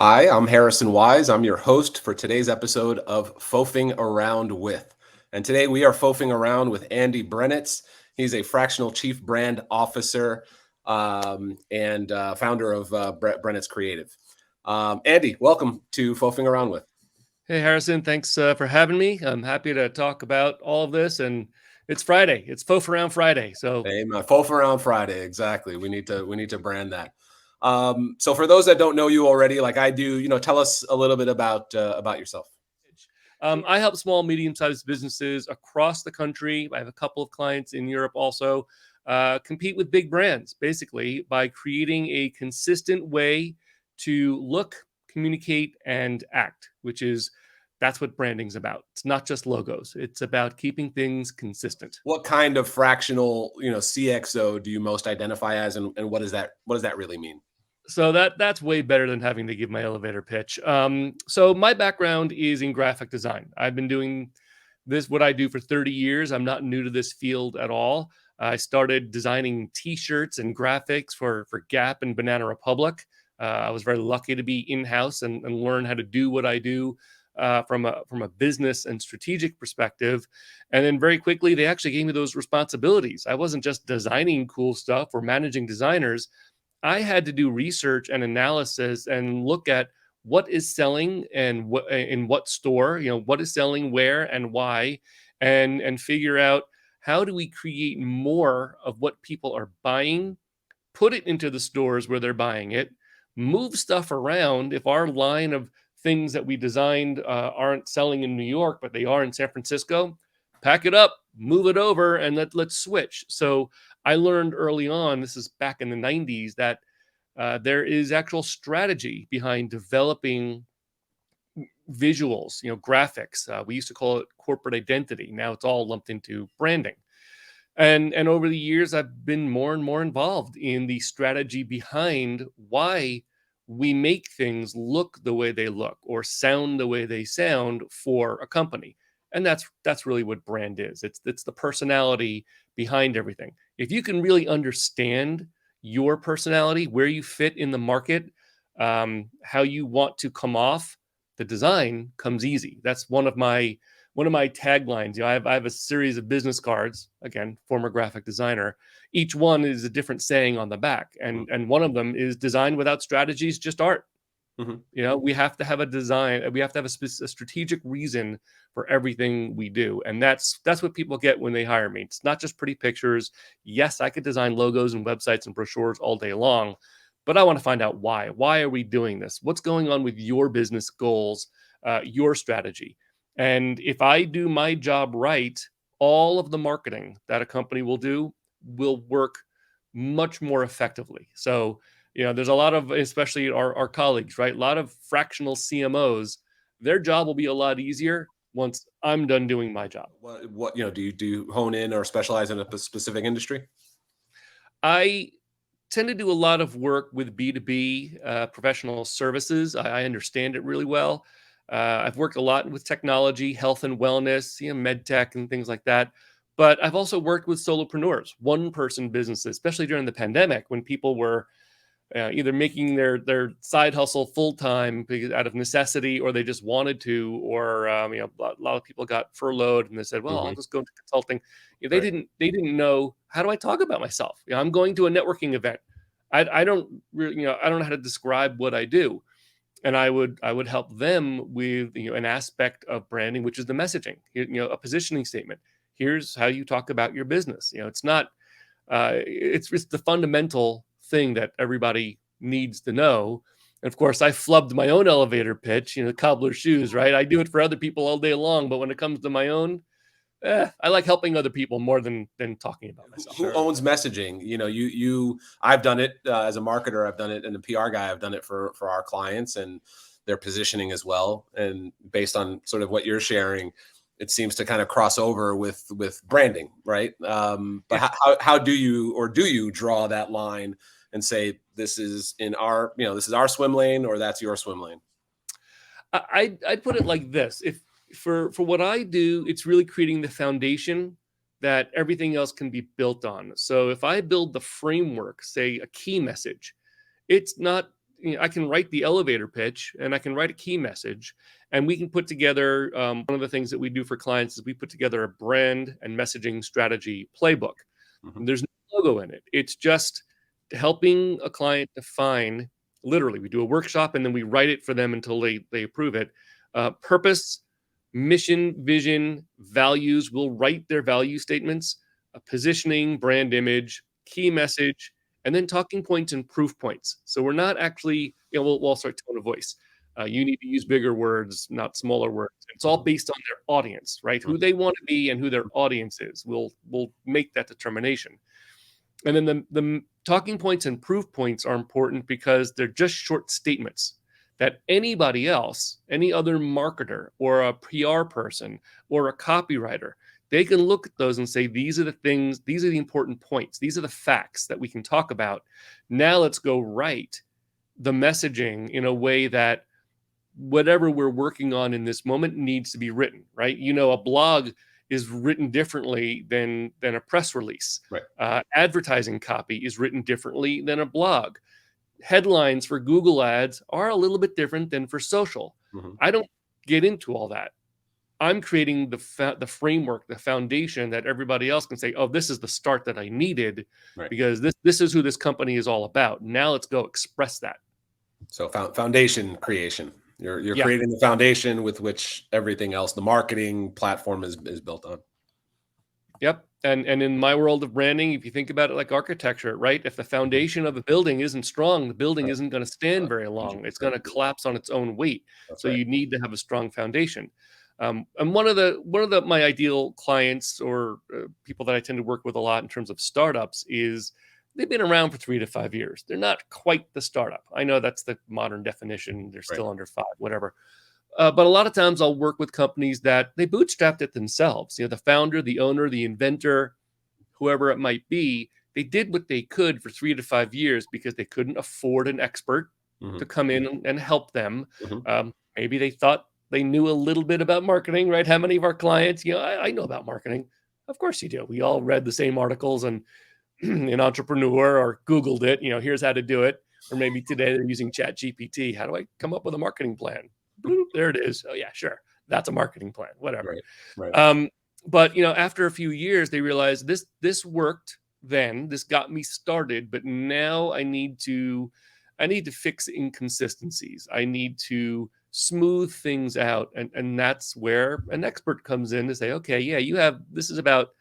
Hi, I'm Harrison Wise. I'm your host for today's episode of FOAFing Around With. And today we are FOAFing around with Andy Brenits. He's a fractional chief brand officer and founder of Brenits Creative. Andy, welcome to FOAFing Around With. Hey Harrison, thanks for having me. I'm happy to talk about all of this, and it's Friday. It's FOAF Around Friday, so Hey, my FOAF Around Friday. Exactly. We need to brand that. So for those that don't know you already, like I do, tell us a little bit about yourself. I help small, medium-sized businesses across the country. I have a couple of clients in Europe also. Compete with big brands, basically, by creating a consistent way to look, communicate, and act, that's what branding's about. It's not just logos. It's about keeping things consistent. What kind of fractional, CXO do you most identify as, and what does that really mean? So that's way better than having to give my elevator pitch. So my background is in graphic design. I've been doing what I do for 30 years. I'm not new to this field at all. I started designing T-shirts and graphics for Gap and Banana Republic. I was very lucky to be in house and learn how to do what I do from a business and strategic perspective. And then very quickly, they actually gave me those responsibilities. I wasn't just designing cool stuff or managing designers. I had to do research and analysis and look at what is selling and what in what store, what is selling where and why, and figure out how do we create more of what people are buying, put it into the stores where they're buying it, move stuff around. If our line of things that we designed aren't selling in New York, but they are in San Francisco, pack it up, move it over, and let's switch. So I learned early on, this is back in the 90s, that there is actual strategy behind developing visuals, graphics. We used to call it corporate identity. Now it's all lumped into branding. And over the years, I've been more and more involved in the strategy behind why we make things look the way they look or sound the way they sound for a company. And that's really what brand is. It's the personality behind everything. If you can really understand your personality, where you fit in the market, how you want to come off, the design comes easy. That's one of my taglines. I have a series of business cards. Again, former graphic designer. Each one is a different saying on the back, and one of them is design without strategy is just art. Mhm. We have to have a design. We have to have a strategic reason for everything we do, and that's what people get when they hire me. It's not just pretty pictures. Yes, I could design logos and websites and brochures all day long, but I want to find out why. Why are we doing this? What's going on with your business goals, your strategy? And if I do my job right, all of the marketing that a company will do will work much more effectively. So, there's a lot of, especially our colleagues, right? A lot of fractional CMOs, their job will be a lot easier once I'm done doing my job. Do you hone in or specialize in a specific industry? I tend to do a lot of work with B2B professional services. I understand it really well. I've worked a lot with technology, health and wellness, med tech and things like that. But I've also worked with solopreneurs, one person businesses, especially during the pandemic when people were either making their side hustle full time out of necessity, or they just wanted to, or a lot of people got furloughed and they said, "Well, I'll Hmm. just go into consulting." They Right. didn't know, how do I talk about myself? I'm going to a networking event. I don't really, I don't know how to describe what I do, and I would help them with an aspect of branding, which is the messaging. A positioning statement. Here's how you talk about your business. It's not it's the fundamental thing that everybody needs to know. And of course, I flubbed my own elevator pitch, cobbler shoes, right? I do it for other people all day long, but when it comes to my own, I like helping other people more than talking about myself. Who owns messaging? I've done it as a marketer. I've done it, and the PR guy. I've done it for our clients and their positioning as well. And based on sort of what you're sharing, it seems to kind of cross over with branding, right? But Yeah. how do you draw that line and say this is this is our swim lane or that's your swim lane? I'd put it like this: if for what I do, it's really creating the foundation that everything else can be built on. So if I build the framework, say a key message, it's not. I can write the elevator pitch and I can write a key message, and we can put together, one of the things that we do for clients is we put together a brand and messaging strategy playbook. Mhm. There's no logo in it. It's just helping a client define, literally, we do a workshop and then we write it for them until they approve it. Purpose, mission, vision, values. We'll write their value statements, positioning, brand image, key message, and then talking points and proof points. So we're not actually, we'll start tone of voice. You need to use bigger words, not smaller words. It's all Mhm. based on their audience, right? Who Mhm. they want to be and who their audience is. We'll make that determination. And then the talking points and proof points are important because they're just short statements that anybody else, any other marketer or a PR person or a copywriter, they can look at those and say, these are the things, these are the important points, these are the facts that we can talk about. Now let's go write the messaging in a way that whatever we're working on in this moment needs to be written, right? A blog is written differently than a press release. Right. Advertising copy is written differently than a blog. Headlines for Google ads are a little bit different than for social. Mhm. I don't get into all that. I'm creating the framework, the foundation that everybody else can say, oh, this is the start that I needed Right. because this is who this company is all about. Now let's go express that. So foundation creation. You're Yeah. creating the foundation with which everything else, the marketing platform is built on. Yep. And in my world of branding, if you think about it like architecture, right? If the foundation of a building isn't strong, the building Right. isn't going to stand very long. It's going 100%. to collapse on its own weight. That's So right. you need to have a strong foundation. And one of the my ideal clients or people that I tend to work with a lot in terms of startups is they've been around for 3 to 5 years. They're not quite the startup. I know that's the modern definition. They're Right. still under 5, whatever. But a lot of times I'll work with companies that they bootstrapped it themselves. The founder, the owner, the inventor, whoever it might be, they did what they could for 3 to 5 years because they couldn't afford an expert Mhm. to come in and help them. Mhm. Maybe they thought they knew a little bit about marketing, right? How many of our clients, I know about marketing. Of course you do. We all read the same articles and an entrepreneur or Googled it, here's how to do it. Or maybe today they're using Chat GPT. How do I come up with a marketing plan? Bloop, there it is. Oh yeah, sure. That's a marketing plan, whatever. Right. Right. Um, but after a few years, they realized this worked then. This got me started, but now I need to fix inconsistencies. I need to smooth things out. And that's where an expert comes in to say, okay, yeah, this is about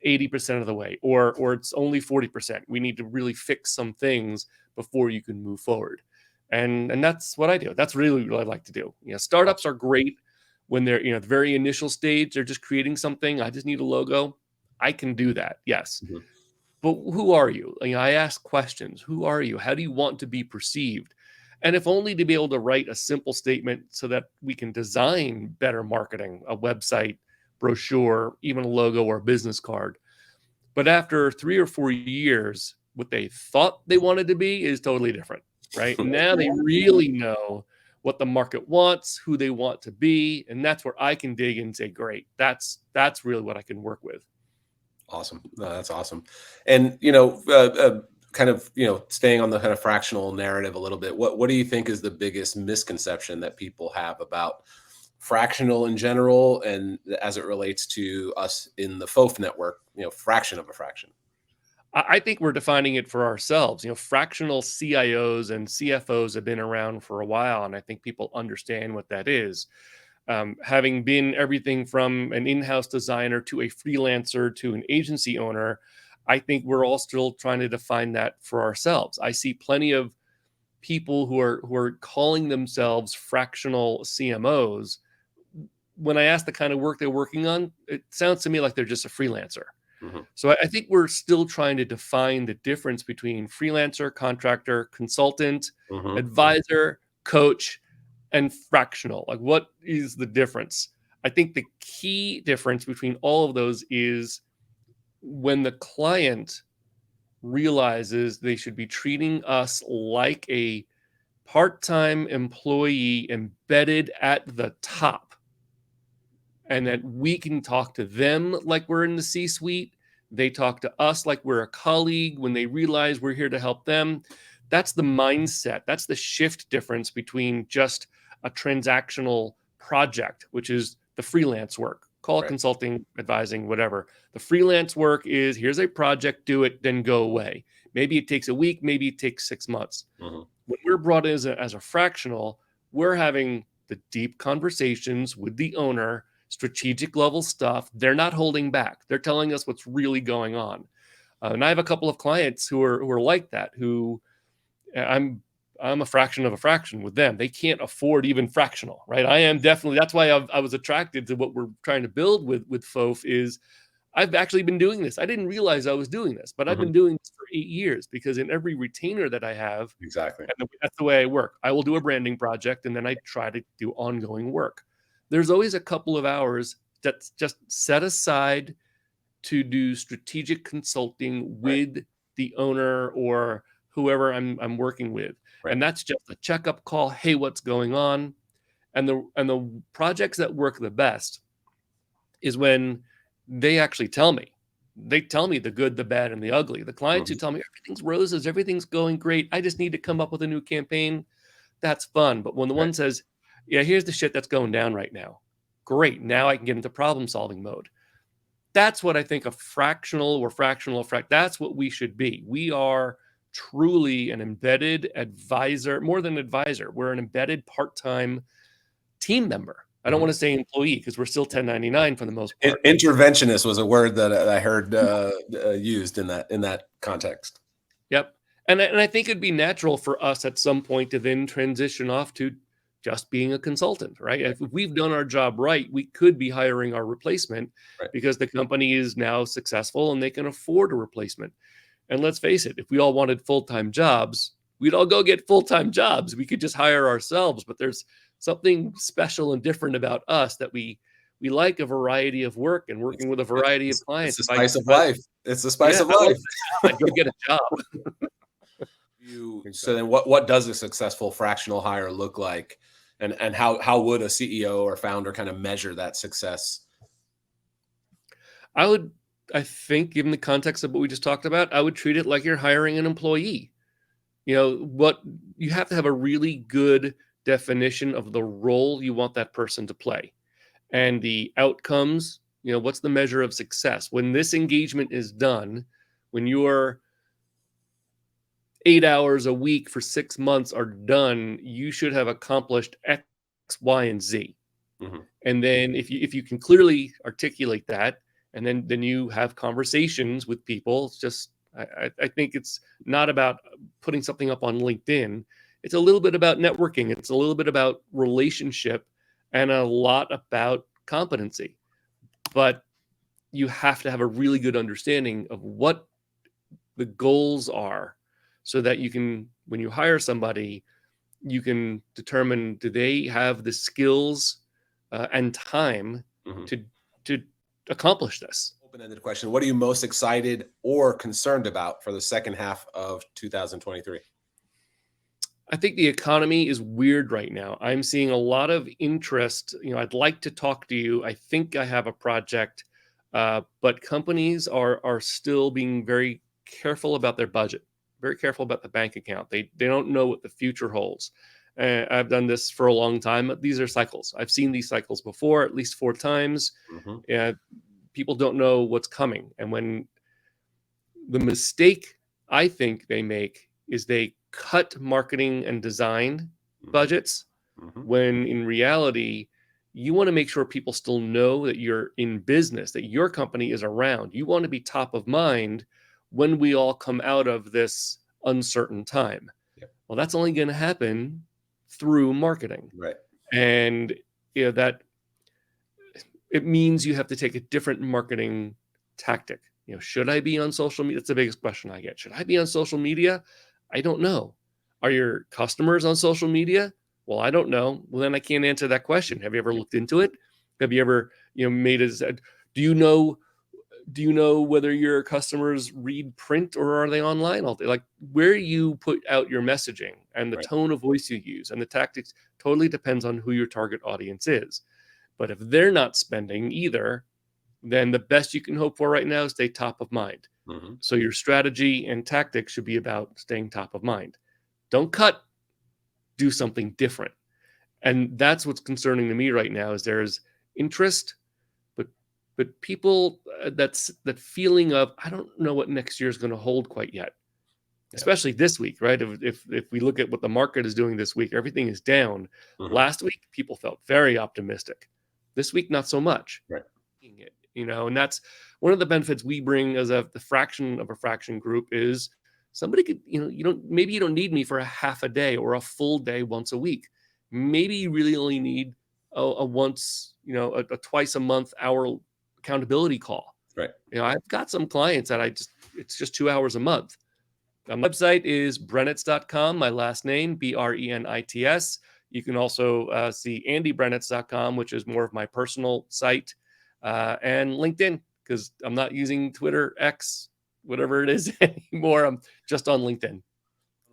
80% of the way, or it's only 40%. We need to really fix some things before you can move forward. And that's what I do. That's really what I like to do. Startups are great when they're, the very initial stage, they're just creating something. I just need a logo. I can do that. Yes. Mhm. But who are you? I ask questions. Who are you? How do you want to be perceived? And if only to be able to write a simple statement so that we can design better marketing, a website, brochure, even a logo or a business card. But after 3 or 4 years, what they thought they wanted to be is totally different, right? Now they really know what the market wants, who they want to be, and that's where I can dig in and say, great, that's really what I can work with. Awesome. No, that's awesome. And kind of staying on the kind of fractional narrative a little bit. What do you think is the biggest misconception that people have about fractional in general, and as it relates to us in the FOAF network? Fraction of a fraction. I think we're defining it for ourselves. Fractional CIOs and CFOs have been around for a while, and I think people understand what that is. Having been everything from an in-house designer to a freelancer to an agency owner, I think we're all still trying to define that for ourselves. I see plenty of people who are calling themselves fractional CMOs. When I ask the kind of work they're working on, it sounds to me like they're just a freelancer. Mhm. So I think we're still trying to define the difference between freelancer, contractor, consultant, Mhm. advisor, coach, and fractional. Like, what is the difference? I think the key difference between all of those is when the client realizes they should be treating us like a part-time employee embedded at the top, and that we can talk to them like we're in the C-suite. They talk to us like we're a colleague when they realize we're here to help them. That's the mindset. That's the shift difference between just a transactional project, which is the freelance work. Call it Right. consulting, advising, whatever. The freelance work is here's a project, do it, then go away. Maybe it takes a week, maybe it takes 6 months. Mm-hmm. When we're brought in as a fractional, we're having the deep conversations with the owner, strategic level stuff. They're not holding back. They're telling us what's really going on. And I have a couple of clients who are like that, who I'm a fraction of a fraction with them. They can't afford even fractional, right? I am definitely. That's why I was attracted to what we're trying to build with FOAF. Is I've actually been doing this. I didn't realize I was doing this, but I've Mm-hmm. been doing this for 8 years because in every retainer that I have, Exactly. and that's the way I work. I will do a branding project and then I try to do ongoing work. There's always a couple of hours that's just set aside to do strategic consulting Right. with the owner or whoever I'm working with. Right. And that's just a checkup call. Hey, what's going on? And the projects that work the best is when they actually tell me. They tell me the good, the bad, and the ugly. The clients who Mm-hmm. tell me everything's roses, everything's going great. I just need to come up with a new campaign. That's fun. But when the Right. one says, yeah, here's the shit that's going down right now. Great. Now I can get into problem solving mode. That's what I think a fractional or that's what we should be. We are truly an embedded advisor, more than advisor. We're an embedded part-time team member. I don't Mm-hmm. want to say employee because we're still 1099 for the most part. Interventionist was a word that I heard used in that context. Yep. And I think it'd be natural for us at some point to then transition off to just being a consultant, right? Right. If we've done our job right, we could be hiring our replacement Right. because the company is now successful and they can afford a replacement. And let's face it, if we all wanted full-time jobs, we'd all go get full-time jobs. We could just hire ourselves, but there's something special and different about us that we like a variety of work and It's, working with a variety of it's clients. the If I, spice of if I life. It's the spice yeah, of if I life. wanted a job, I'd go get a job. So then what does a successful fractional hire look like? And how would a CEO or founder kind of measure that success? I think, given the context of what we just talked about, I would treat it like you're hiring an employee. What you have to have a really good definition of the role you want that person to play and the outcomes. What's the measure of success? When this engagement is done, when your 8 hours a week for 6 months are done, you should have accomplished X, Y, and Z. Mm-hmm. And then if you can clearly articulate that, and then you have conversations with people, it's just I think it's not about putting something up on LinkedIn. It's a little bit about networking. It's a little bit about relationship and a lot about competency. But you have to have a really good understanding of what the goals are so that you can, when you hire somebody, you can determine, do they have the skills and time Mm-hmm. to accomplish this? Open-ended question. What are you most excited or concerned about for the second half of 2023? I think the economy is weird right now. I'm seeing a lot of interest. I'd like to talk to you. I think I have a project, but companies are still being very careful about their budget, very careful about the bank account. They don't know what the future holds. I've done this for a long time. These are cycles. I've seen these cycles before, at least 4 times. Mm-hmm. People don't know what's coming, and when the mistake I think they make is they cut marketing and design budgets Mm-hmm. when in reality, you want to make sure people still know that you're in business, that your company is around. You want to be top of mind when we all come out of this uncertain time. Yep. Well, that's only going to happen through marketing. Right. And that it means you have to take a different marketing tactic. Should I be on social media? That's the biggest question I get. Should I be on social media? I don't know. Are your customers on social media? Well, I don't know. Well, then I can't answer that question. Have you ever looked into it? Have you ever, made a, do you know whether your customers read print or are they online all day? Like, where you put out your messaging and the Right. tone of voice you use and the tactics totally depends on who your target audience is. But if they're not spending either, then the best you can hope for right now is stay top of mind. Mm-hmm. So your strategy and tactics should be about staying top of mind. Don't cut, do something different. And that's what's concerning to me right now is there's interest, but people that feeling of, I don't know what next year is going to hold quite yet, especially this week, right? If we look at what the market is doing this week, everything is down. Last week, people felt very optimistic. This week, not so much. Right. And that's one of the benefits we bring as the fraction of a fraction group is somebody could, maybe you don't need me for a half a day or a full day once a week. Maybe you really only need a once, a twice a month hour accountability call. Right. I've got some clients that it's just 2 hours a month. My website is brenits.com, my last name, Brenits. You can also see andybrenits.com, which is more of my personal site, and LinkedIn, because I'm not using Twitter, X, whatever it is anymore. I'm just on LinkedIn.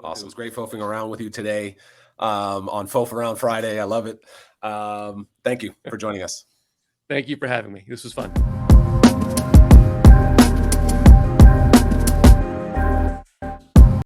Awesome. It's great FOAFing around with you today on FOAF Around Friday. I love it. Thank you for joining us. Thank you for having me. This was fun.